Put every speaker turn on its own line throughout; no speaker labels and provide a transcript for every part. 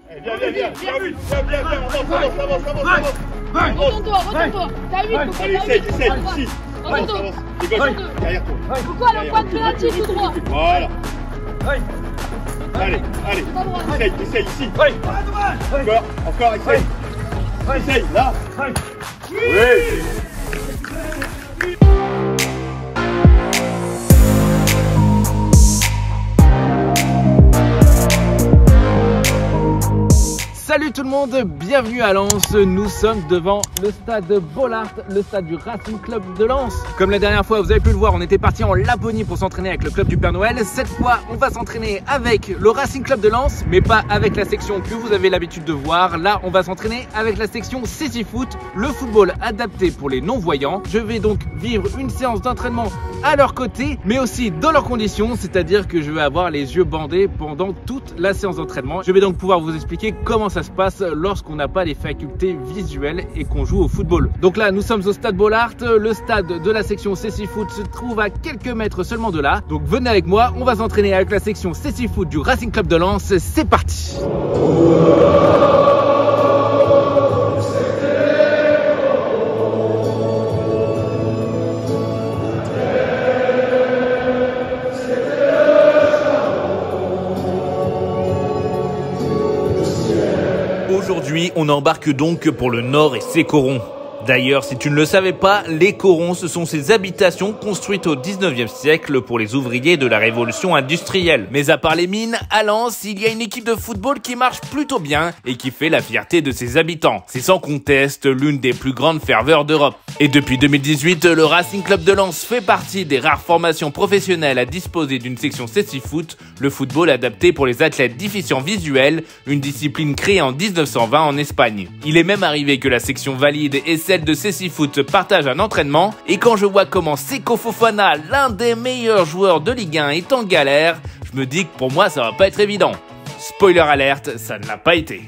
Viens, avance.
Retourne-toi. T'as 8, faut que t'as 8.
Ici.
Retourne-toi.
Derrière toi.
Pourquoi le point de pénalty tout droit?
Voilà. Allez. Essaye ici. Encore, essaye. Essaye, là. Oui.
Salut tout le monde, bienvenue à Lens. Nous sommes devant le stade Bollaert, le stade du Racing Club de Lens. Comme la dernière fois, vous avez pu le voir, on était parti en Laponie pour s'entraîner avec le club du Père Noël. Cette fois, on va s'entraîner avec le Racing Club de Lens, mais pas avec la section que vous avez l'habitude de voir. Là, on va s'entraîner avec la section CC Foot, le football adapté pour les non-voyants. Je vais donc vivre une séance d'entraînement à leur côté, mais aussi dans leurs conditions, c'est-à-dire que je vais avoir les yeux bandés pendant toute la séance d'entraînement. Je vais donc pouvoir vous expliquer comment ça se passe lorsqu'on n'a pas les facultés visuelles et qu'on joue au football. Donc là, nous sommes au stade Bollaert. Le stade de la section CC Foot se trouve à quelques mètres seulement de là. Donc venez avec moi, on va s'entraîner avec la section CC Foot du Racing Club de Lens. C'est parti! Aujourd'hui, on embarque donc pour le Nord et ses corons. D'ailleurs, si tu ne le savais pas, les corons, ce sont ces habitations construites au 19e siècle pour les ouvriers de la révolution industrielle. Mais à part les mines, à Lens, il y a une équipe de football qui marche plutôt bien et qui fait la fierté de ses habitants. C'est sans conteste l'une des plus grandes ferveurs d'Europe. Et depuis 2018, le Racing Club de Lens fait partie des rares formations professionnelles à disposer d'une section CC Foot, le football adapté pour les athlètes déficients visuels, une discipline créée en 1920 en Espagne. Il est même arrivé que la section valide et celle de CC Foot partagent un entraînement, et quand je vois comment Seko Fofana, l'un des meilleurs joueurs de Ligue 1, est en galère, je me dis que pour moi ça va pas être évident. Spoiler alerte, ça ne l'a pas été.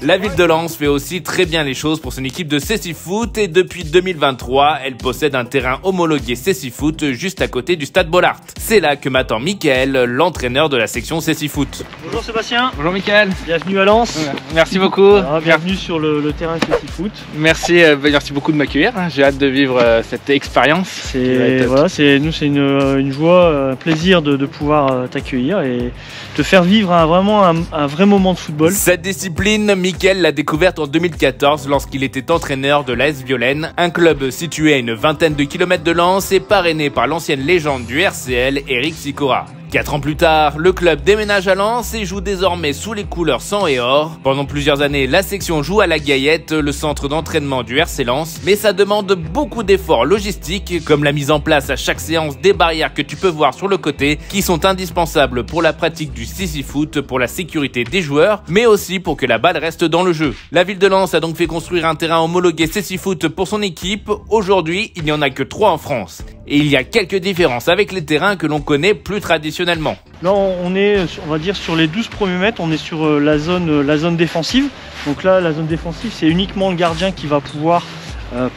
La ville de Lens fait aussi très bien les choses pour son équipe de CC Foot et depuis 2023, elle possède un terrain homologué CC Foot juste à côté du stade Bollaert. C'est là que m'attend Mickaël, l'entraîneur de la section CC Foot.
Bonjour Sébastien.
Bonjour Mickaël.
Bienvenue à Lens.
Merci beaucoup.
Bienvenue sur le terrain CC Foot.
Merci beaucoup de m'accueillir. J'ai hâte de vivre cette expérience.
C'est une joie, un plaisir de pouvoir t'accueillir et te faire vivre un vrai moment de football.
Cette discipline, Mickaël l'a découverte en 2014 lorsqu'il était entraîneur de l'AS Violaine, un club situé à une vingtaine de kilomètres de Lens et parrainé par l'ancienne légende du RCL, Eric Sicora. 4 ans plus tard, le club déménage à Lens et joue désormais sous les couleurs sang et or. Pendant plusieurs années, la section joue à la Gaillette, le centre d'entraînement du RC Lens, mais ça demande beaucoup d'efforts logistiques, comme la mise en place à chaque séance des barrières que tu peux voir sur le côté, qui sont indispensables pour la pratique du CC Foot, pour la sécurité des joueurs, mais aussi pour que la balle reste dans le jeu. La ville de Lens a donc fait construire un terrain homologué CC Foot pour son équipe. Aujourd'hui, il n'y en a que 3 en France. Et il y a quelques différences avec les terrains que l'on connaît plus traditionnellement.
Là, on est, on va dire, sur les 12 premiers mètres, on est sur la zone défensive. Donc là, la zone défensive, c'est uniquement le gardien qui va pouvoir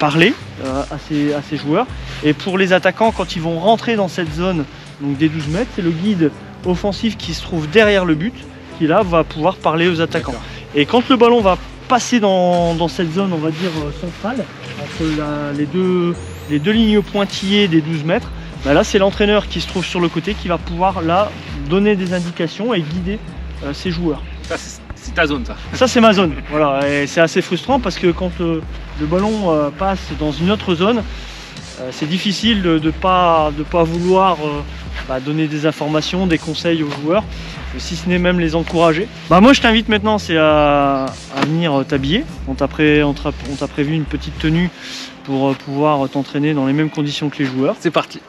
parler à ses joueurs. Et pour les attaquants, quand ils vont rentrer dans cette zone donc des 12 mètres, c'est le guide offensif qui se trouve derrière le but qui là va pouvoir parler aux attaquants. Et quand le ballon va passer dans cette zone, on va dire centrale, entre les deux lignes pointillées des 12 mètres, bah là c'est l'entraîneur qui se trouve sur le côté qui va pouvoir là donner des indications et guider ses joueurs.
Ça, c'est ta zone, ça.
Ça c'est ma zone, voilà, et c'est assez frustrant parce que quand le ballon passe dans une autre zone, c'est difficile de pas vouloir donner des informations, des conseils aux joueurs, si ce n'est même les encourager. Moi je t'invite maintenant à venir t'habiller. On t'a prévu une petite tenue pour pouvoir t'entraîner dans les mêmes conditions que les joueurs.
C'est parti.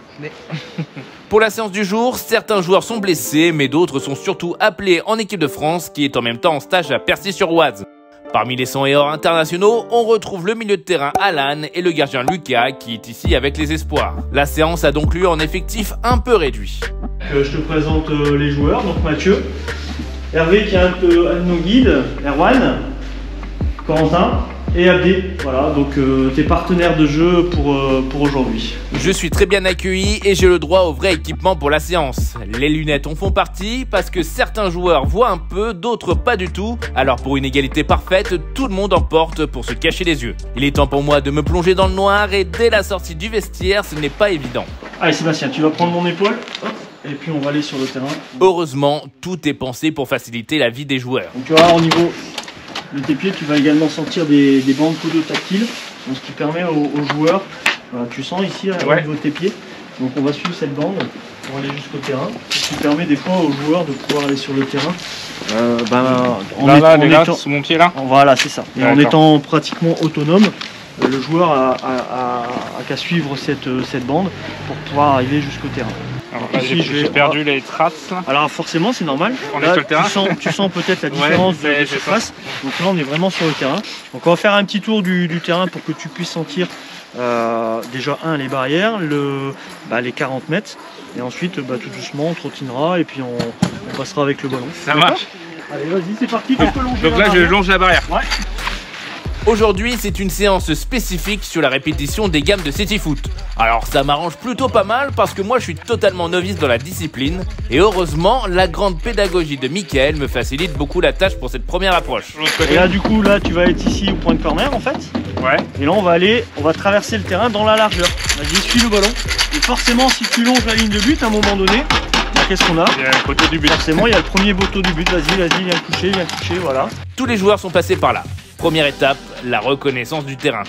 Pour la séance du jour, certains joueurs sont blessés, mais d'autres sont surtout appelés en équipe de France, qui est en même temps en stage à Percy-sur-Oise. Parmi les 100 et or internationaux, on retrouve le milieu de terrain Alan et le gardien Lucas, qui est ici avec les espoirs. La séance a donc lieu en effectif un peu réduit.
Je te présente les joueurs, donc Mathieu, Hervé qui est un de nos guides, Erwan, Corentin, et Abdé. Voilà, donc tes partenaires de jeu pour aujourd'hui.
Je suis très bien accueilli et j'ai le droit au vrai équipement pour la séance. Les lunettes en font partie parce que certains joueurs voient un peu, d'autres pas du tout. Alors pour une égalité parfaite, tout le monde en porte pour se cacher les yeux. Il est temps pour moi de me plonger dans le noir et dès la sortie du vestiaire, ce n'est pas évident.
Allez Sébastien, tu vas prendre mon épaule, hop, et puis on va aller sur le terrain.
Heureusement, tout est pensé pour faciliter la vie des joueurs.
Donc tu vois, au niveau de tes pieds, tu vas également sentir des bandes podotactiles, donc ce qui permet aux joueurs, tu sens ici au niveau de tes pieds, donc on va suivre cette bande pour aller jusqu'au terrain, ce qui permet des fois aux joueurs de pouvoir aller sur le terrain.
En étant sous mon pied là.
Voilà, c'est ça. Et en étant pratiquement autonome, le joueur a qu'à suivre cette bande pour pouvoir arriver jusqu'au terrain.
Alors là, j'ai perdu les traces.
Alors forcément, c'est normal.
On est sur le terrain.
Tu sens peut-être la différence de surface. Donc là, on est vraiment sur le terrain. Donc on va faire un petit tour du terrain pour que tu puisses sentir déjà les barrières, les 40 mètres. Et ensuite, tout doucement, on trottinera et puis on passera avec le ballon.
Ça marche.
Allez, vas-y, c'est parti. Tu peux longer.
Donc là, je longe la barrière.
Ouais.
Aujourd'hui, c'est une séance spécifique sur la répétition des gammes de CityFoot. Alors ça m'arrange plutôt pas mal parce que moi je suis totalement novice dans la discipline et heureusement, la grande pédagogie de Mickaël me facilite beaucoup la tâche pour cette première approche.
Et là du coup, là tu vas être ici au point de corner en fait.
Ouais.
Et là on va traverser le terrain dans la largeur. Vas-y, suis le ballon. Et forcément, si tu longes la ligne de but à un moment donné, qu'est-ce qu'on a?
Il y a le poteau du but.
Forcément, il y a le premier poteau du but. Vas-y, viens toucher, voilà.
Tous les joueurs sont passés par là. Première étape, la reconnaissance du terrain.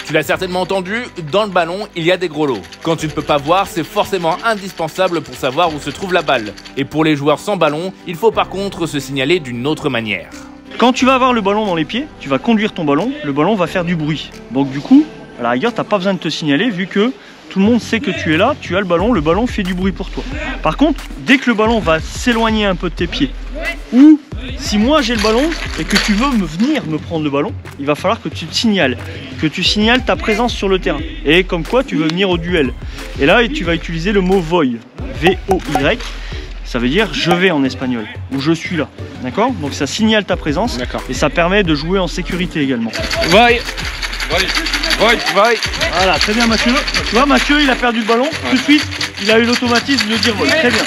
Tu l'as certainement entendu, dans le ballon, il y a des gros lots. Quand tu ne peux pas voir, c'est forcément indispensable pour savoir où se trouve la balle. Et pour les joueurs sans ballon, il faut par contre se signaler d'une autre manière.
Quand tu vas avoir le ballon dans les pieds, tu vas conduire ton ballon, le ballon va faire du bruit. Donc du coup, à la rigueur, tu n'as pas besoin de te signaler vu que tout le monde sait que tu es là, tu as le ballon fait du bruit pour toi. Par contre, dès que le ballon va s'éloigner un peu de tes pieds, ou si moi j'ai le ballon et que tu veux venir me prendre le ballon, il va falloir que tu te signales, ta présence sur le terrain. Et comme quoi tu veux venir au duel. Et là, tu vas utiliser le mot voy, V-O-Y, ça veut dire je vais en espagnol, ou je suis là, d'accord? Donc ça signale ta présence et ça permet de jouer en sécurité également.
Voy.
Voilà, très bien Mathieu. Tu vois, Mathieu, il a perdu le ballon. Tout de suite, il a eu l'automatisme de dire voy. Très bien.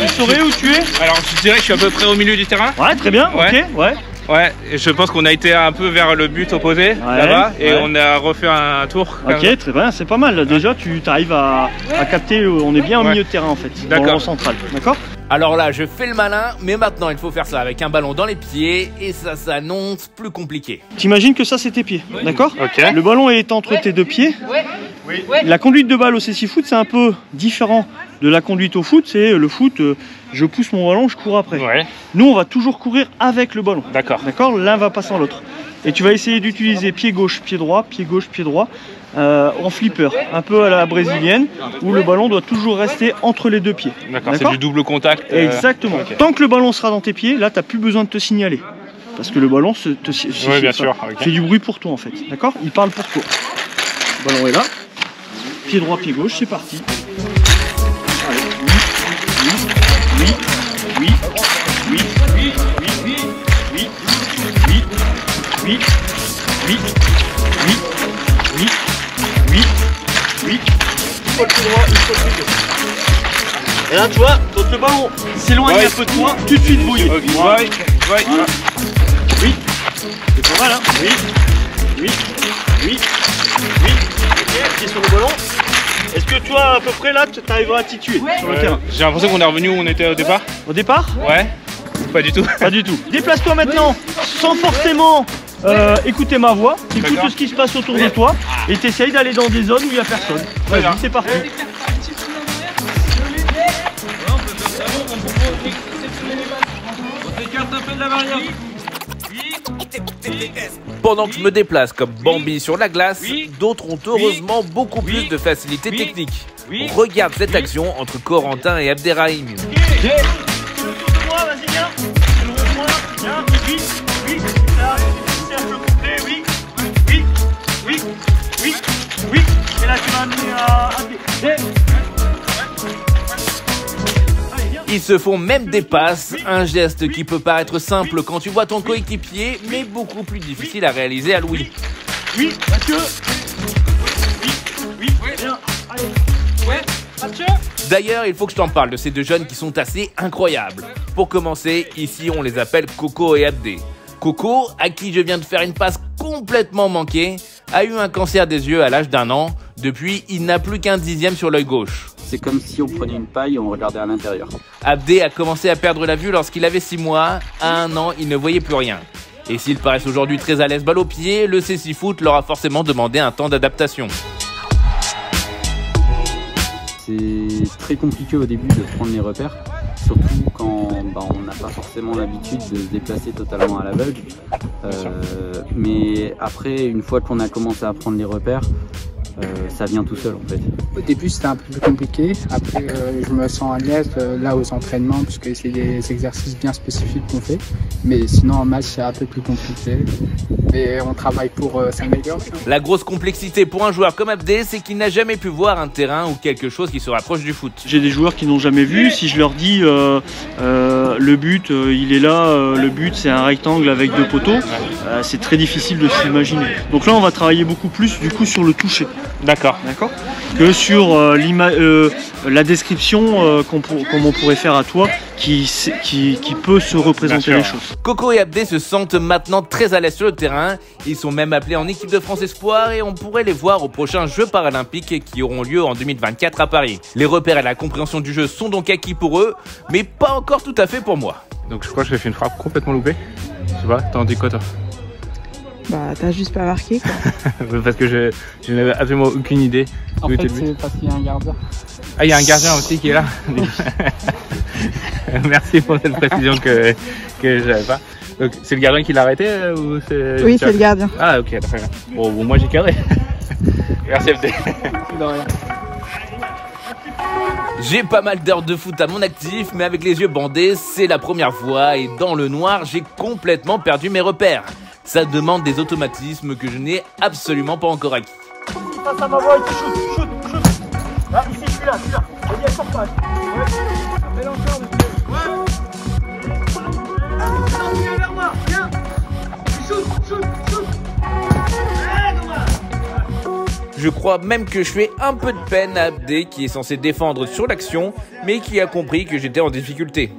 Tu saurais où tu es?
Alors, je dirais que je suis à peu près au milieu du terrain.
Ouais, très bien. Ok, ouais.
Ouais, et je pense qu'on a été un peu vers le but opposé là-bas et on a refait un tour.
Ok, très bien, c'est pas mal. Déjà, tu arrives à capter. On est bien au milieu de terrain en fait, dans le central. D'accord?
Alors là, je fais le malin, mais maintenant il faut faire ça avec un ballon dans les pieds et ça s'annonce plus compliqué.
T'imagines que ça c'est tes pieds, d'accord?
Ok.
Le ballon est entre tes deux pieds.
Oui.
La conduite de balle au CityFoot c'est un peu différent de la conduite au foot. C'est le foot, je pousse mon ballon, je cours après.
Ouais.
Nous on va toujours courir avec le ballon.
D'accord.
D'accord, l'un va pas sans l'autre. Et tu vas essayer d'utiliser pied gauche, pied droit, en flipper, un peu à la brésilienne, où le ballon doit toujours rester entre les deux pieds.
D'accord, c'est du double contact.
Exactement. Okay. Tant que le ballon sera dans tes pieds, là, tu n'as plus besoin de te signaler. Parce que le ballon fait du bruit pour toi, en fait. D'accord? Il parle pour toi. Le ballon est là. Pied droit, pied gauche, c'est parti. Allez, Et là tu vois, quand le ballon s'éloigne un peu de toi, tout de suite bouille.
Voilà.
Oui. C'est pas mal hein. Oui. Ok, pied sur le ballon. Est-ce que toi à peu près là tu arriveras à t'y tuer sur le terrain?
J'ai l'impression qu'on est revenu où on était au départ.
Au départ?
Ouais. Pas du tout.
Pas du tout. Déplace-toi maintenant sans forcément écouter ma voix. Écoute ce qui se passe autour de toi et t'essayes d'aller dans des zones où il n'y a personne. Vas-y, c'est parti.
Pendant que je me déplace comme Bambi sur la glace, d'autres ont heureusement beaucoup plus de facilité technique. Regarde cette action entre Corentin et Abderrahim. Ils se font même des passes, un geste qui peut paraître simple quand tu vois ton coéquipier, mais beaucoup plus difficile à réaliser à Louis.
Oui, Mathieu. Oui, bien. Allez. Ouais, Mathieu.
D'ailleurs, il faut que je t'en parle de ces deux jeunes qui sont assez incroyables. Pour commencer, ici on les appelle Coco et Abdé. Coco, à qui je viens de faire une passe complètement manquée, a eu un cancer des yeux à l'âge d'1 an. Depuis, il n'a plus qu'un 10e sur l'œil gauche.
C'est comme si on prenait une paille et on regardait à l'intérieur.
Abdé a commencé à perdre la vue lorsqu'il avait 6 mois. À 1 an, il ne voyait plus rien. Et s'ils paraissent aujourd'hui très à l'aise balle au pied, le CC Foot leur a forcément demandé un temps d'adaptation.
C'est très compliqué au début de prendre les repères, surtout quand on n'a pas forcément l'habitude de se déplacer totalement à l'aveugle. Mais après, une fois qu'on a commencé à prendre les repères, ça vient tout seul en fait.
Au début c'était un peu plus compliqué, après je me sens à l'aise là aux entraînements parce que c'est des exercices bien spécifiques qu'on fait, mais sinon en match c'est un peu plus compliqué, mais on travaille pour s'améliorer.
La grosse complexité pour un joueur comme Abdé, c'est qu'il n'a jamais pu voir un terrain ou quelque chose qui se rapproche du foot.
J'ai des joueurs qui n'ont jamais vu, si je leur dis le but il est là, le but c'est un rectangle avec 2 poteaux, c'est très difficile de s'imaginer. Donc là on va travailler beaucoup plus du coup sur le toucher.
D'accord.
Que sur la description comme on pourrait faire à toi qui peut se représenter les choses.
Coco et Abdé se sentent maintenant très à l'aise sur le terrain. Ils sont même appelés en équipe de France Espoir et on pourrait les voir aux prochains Jeux paralympiques qui auront lieu en 2024 à Paris. Les repères et la compréhension du jeu sont donc acquis pour eux, mais pas encore tout à fait pour moi.
Donc je crois que j'ai fait une frappe complètement loupée. Je sais pas, t'en dis quoi toi?
Bah t'as juste pas marqué quoi.
Parce que je n'avais absolument aucune idée.
En fait c'est parce qu'il y a un gardien.
Ah, il y a un gardien aussi qui est là. Merci pour cette précision que j'avais pas. Donc c'est le gardien qui l'a arrêté ou c'est...
Oui, c'est le gardien.
Ah ok, très bien. Bon, moi j'ai cadré. Merci FD.
De rien.
J'ai pas mal d'heures de foot à mon actif, mais avec les yeux bandés, c'est la première fois et dans le noir, j'ai complètement perdu mes repères. Ça demande des automatismes que je n'ai absolument pas encore acquis.
Face à ma voix, shoot. Là, ici, je suis là. Vas-y, elle sort pas. Ouais. Appelle encore, monsieur. Ouais. Viens vers moi, viens. Shoot.
Je crois même que je fais un peu de peine à Abdé qui est censé défendre sur l'action, mais qui a compris que j'étais en difficulté.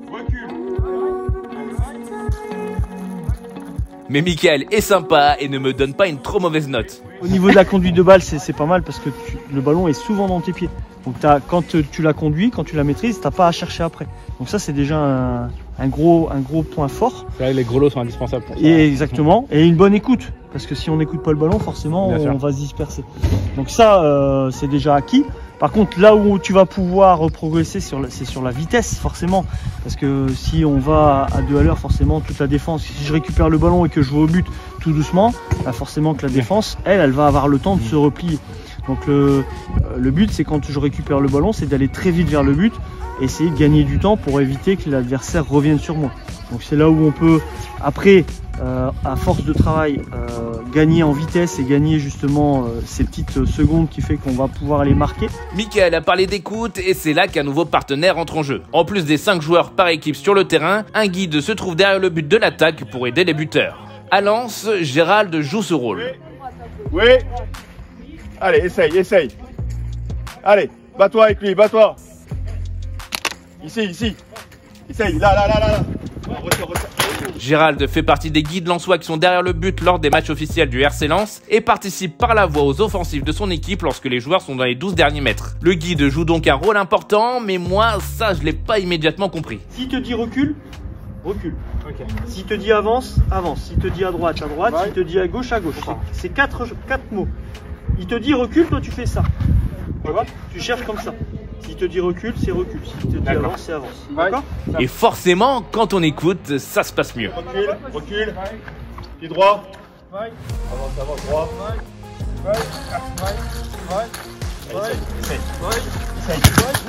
Mais Mickaël est sympa et ne me donne pas une trop mauvaise note.
Au niveau de la conduite de balle, c'est pas mal parce que le ballon est souvent dans tes pieds. Donc quand tu la conduis, quand tu la maîtrises, t'as pas à chercher après. Donc ça c'est déjà un gros point fort.
C'est vrai que les gros lots sont indispensables pour ça.
Et exactement. Et une bonne écoute. Parce que si on n'écoute pas le ballon, forcément on va se disperser. Donc ça c'est déjà acquis. Par contre, là où tu vas pouvoir progresser, c'est sur la vitesse, forcément. Parce que si on va à 2 à l'heure, forcément, toute la défense, si je récupère le ballon et que je vais au but tout doucement, bah forcément que la défense, elle va avoir le temps de se replier. Donc le but, c'est quand je récupère le ballon, c'est d'aller très vite vers le but, et essayer de gagner du temps pour éviter que l'adversaire revienne sur moi. Donc c'est là où on peut, après, à force de travail, gagner en vitesse et gagner justement ces petites secondes qui fait qu'on va pouvoir aller marquer.
Mickaël a parlé d'écoute et c'est là qu'un nouveau partenaire entre en jeu. En plus des 5 joueurs par équipe sur le terrain, un guide se trouve derrière le but de l'attaque pour aider les buteurs. À Lens, Gérald joue ce rôle.
Oui. Allez, essaye. Allez, bats-toi avec lui, bats-toi. Ici. Essaye, là. Retiens.
Gérald fait partie des guides lensois qui sont derrière le but lors des matchs officiels du RC Lens et participe par la voix aux offensives de son équipe lorsque les joueurs sont dans les 12 derniers mètres. Le guide joue donc un rôle important, mais moi, ça, je l'ai pas immédiatement compris.
S'il te dit recule. Okay. S'il te dit avance. S'il te dit à droite. Ouais. S'il te dit à gauche. C'est 4 mots. Il te dit recule, toi tu fais ça. Tu vois ? Tu cherches comme ça. S'il te dit recule, c'est recule. S'il te dit avance, c'est avance. D'accord ?
Et forcément, quand on écoute, ça se passe mieux.
Recule. Pied droit. Avance, droit. Essaye.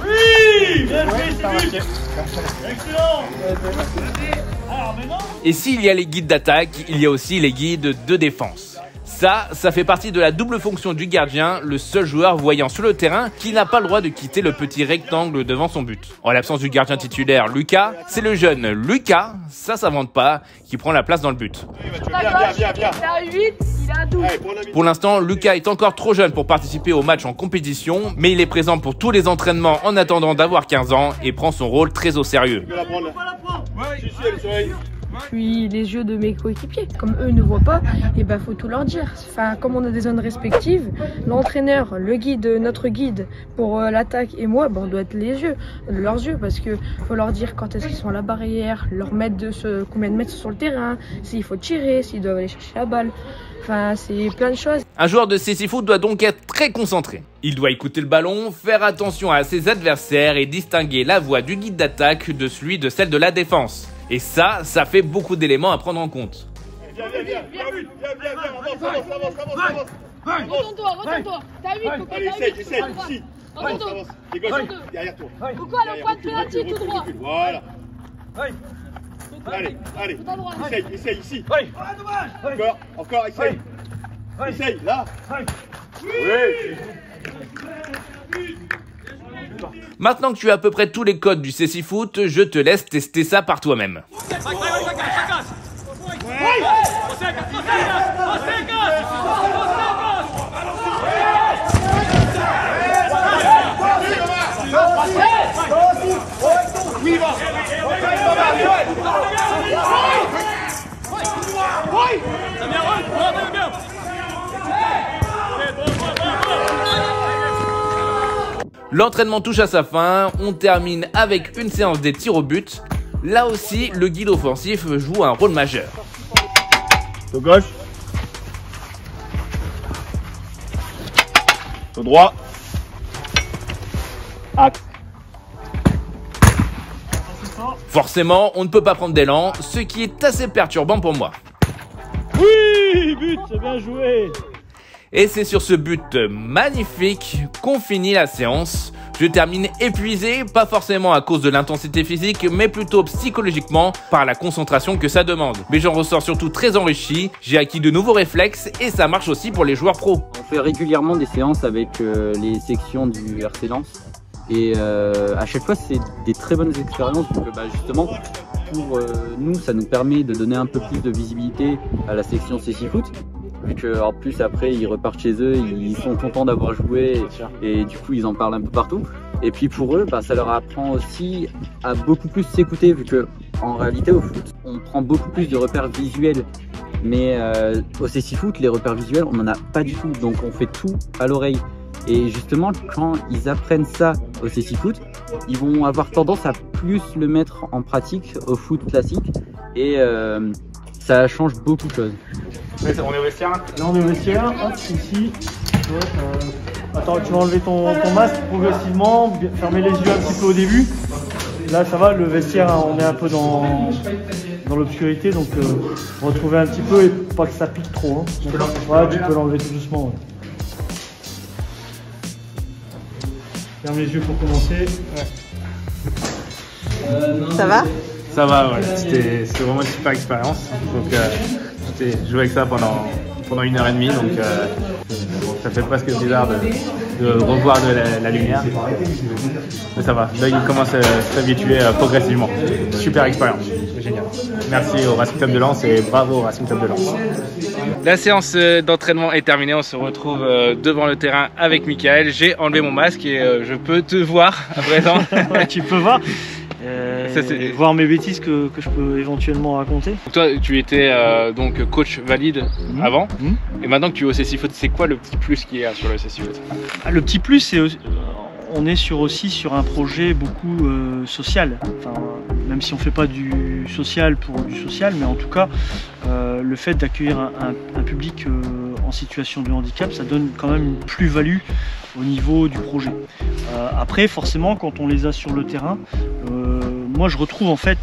Oui, bien joué, c'est but. Excellent. Alors maintenant.
Et s'il y a les guides d'attaque, il y a aussi les guides de défense. Ça fait partie de la double fonction du gardien, le seul joueur voyant sur le terrain qui n'a pas le droit de quitter le petit rectangle devant son but. En l'absence du gardien titulaire Lucas, c'est le jeune Lucas, ça s'invente pas, qui prend la place dans le but.
Il a 8, il a 12.
Pour l'instant, Lucas est encore trop jeune pour participer aux matchs en compétition, mais il est présent pour tous les entraînements en attendant d'avoir 15 ans et prend son rôle très au sérieux.
Puis les yeux de mes coéquipiers, comme eux ne voient pas, et ben faut tout leur dire. Enfin, comme on a des zones respectives, l'entraîneur, le guide, notre guide pour l'attaque et moi, ben on doit être leurs yeux, parce que faut leur dire quand est-ce qu'ils sont à la barrière, leur mettre combien de mètres sur le terrain, s'il faut tirer, s'ils doivent aller chercher la balle. Enfin, c'est plein de choses.
Un joueur de CC Foot doit donc être très concentré. Il doit écouter le ballon, faire attention à ses adversaires et distinguer la voix du guide d'attaque de celle de la défense. Et ça fait beaucoup d'éléments à prendre en compte.
Viens, avance.
Retourne-toi. T'as 8, Coco,
Allez, essaye, ici.
Retourne-toi.
Les gauches, derrière toi.
Coco, à la pointe pénalty, tout droit.
Voilà. Allez, essaye, ici. Encore, essaye. Essaye, là. Oui.
Maintenant que tu as à peu près tous les codes du CC Foot, je te laisse tester ça par toi-même. L'entraînement touche à sa fin, on termine avec une séance des tirs au but. Là aussi, le guide offensif joue un rôle majeur.
Au gauche. Au droit. Axe.
Forcément, on ne peut pas prendre d'élan, ce qui est assez perturbant pour moi.
Oui, but, c'est bien joué.
Et c'est sur ce but magnifique qu'on finit la séance. Je termine épuisé, pas forcément à cause de l'intensité physique, mais plutôt psychologiquement par la concentration que ça demande. Mais j'en ressors surtout très enrichi, j'ai acquis de nouveaux réflexes et ça marche aussi pour les joueurs pros.
On fait régulièrement des séances avec les sections du RC Lens et à chaque fois c'est des très bonnes expériences parce que justement pour nous ça nous permet de donner un peu plus de visibilité à la section CC Foot. Vu qu'en plus après ils repartent chez eux, ils sont contents d'avoir joué et du coup ils en parlent un peu partout. Et puis pour eux, ça leur apprend aussi à beaucoup plus s'écouter vu que en réalité au foot on prend beaucoup plus de repères visuels. Mais au CC Foot, les repères visuels on n'en a pas du tout, donc on fait tout à l'oreille. Et justement quand ils apprennent ça au CC Foot, ils vont avoir tendance à plus le mettre en pratique au foot classique et ça change beaucoup de choses.
On est au vestiaire.
Là on est au vestiaire, hop, ici. Attends, tu vas enlever ton masque progressivement, fermer les yeux un petit peu au début. Là ça va, le vestiaire, on est un peu dans l'obscurité, donc retrouver un petit peu et pas que ça pique trop. Hein. Tu peux l'enlever tout doucement. Ouais. Ferme les yeux pour commencer.
Ça va?
Ça va, ouais. C'était vraiment une super expérience. Donc j'ai joué avec ça pendant 1h30, donc ça fait presque bizarre de revoir de la lumière. Mais ça va, là il commence à s'habituer progressivement. Super expérience, génial. Merci au Racing Club de Lens et bravo au Racing Club de Lens. La séance d'entraînement est terminée, on se retrouve devant le terrain avec Michael. J'ai enlevé mon masque et je peux te voir à présent.
Ouais, tu peux voir. Voir mes bêtises que je peux éventuellement raconter.
Donc toi tu étais donc coach valide avant et maintenant que tu es au CC Foot, c'est quoi le petit plus qu'il y a sur le CC Foot?
Le petit plus c'est on est aussi sur un projet beaucoup social, enfin, même si on ne fait pas du social pour du social, mais en tout cas le fait d'accueillir un public en situation de handicap, ça donne quand même une plus-value au niveau du projet. Après forcément quand on les a sur le terrain, moi je retrouve en fait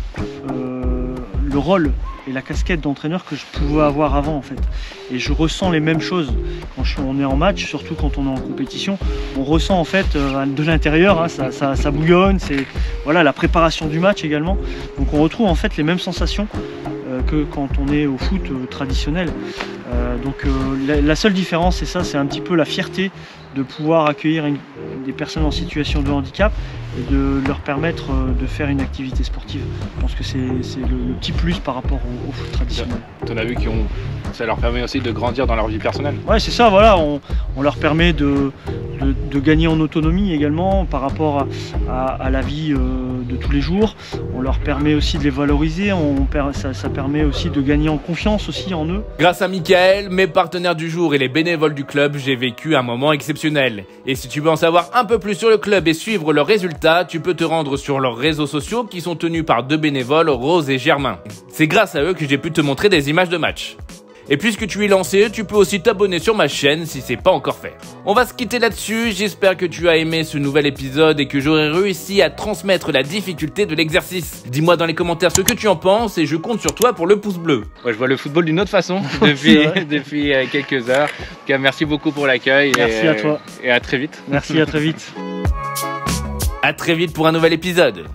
le rôle et la casquette d'entraîneur que je pouvais avoir avant en fait. Et je ressens les mêmes choses quand on est en match, surtout quand on est en compétition. On ressent en fait de l'intérieur, hein, ça bouillonne, c'est voilà, la préparation du match également. Donc on retrouve en fait les mêmes sensations que quand on est au foot traditionnel. La seule différence, c'est ça, c'est un petit peu la fierté de pouvoir accueillir des personnes en situation de handicap et de leur permettre de faire une activité sportive. Je pense que c'est le petit plus par rapport au foot traditionnel.
Tu en as vu ça leur permet aussi de grandir dans leur vie personnelle.
Ouais, c'est ça, voilà, on leur permet de gagner en autonomie également par rapport à la vie de tous les jours. On leur permet aussi de les valoriser, ça permet aussi de gagner en confiance aussi en eux.
Grâce à Michael, mes partenaires du jour et les bénévoles du club, j'ai vécu un moment exceptionnel. Et si tu veux en savoir un peu plus sur le club et suivre leurs résultats, tu peux te rendre sur leurs réseaux sociaux qui sont tenus par 2 bénévoles, Rose et Germain. C'est grâce à eux que j'ai pu te montrer des images de match. Et puisque tu es lancé, tu peux aussi t'abonner sur ma chaîne si c'est pas encore fait. On va se quitter là-dessus, j'espère que tu as aimé ce nouvel épisode et que j'aurai réussi à transmettre la difficulté de l'exercice. Dis-moi dans les commentaires ce que tu en penses et je compte sur toi pour le pouce bleu.
Ouais, je vois le football d'une autre façon depuis quelques heures. En tout cas, merci beaucoup pour l'accueil.
Merci à toi.
Et à très vite.
Merci, à très vite.
À très vite pour un nouvel épisode.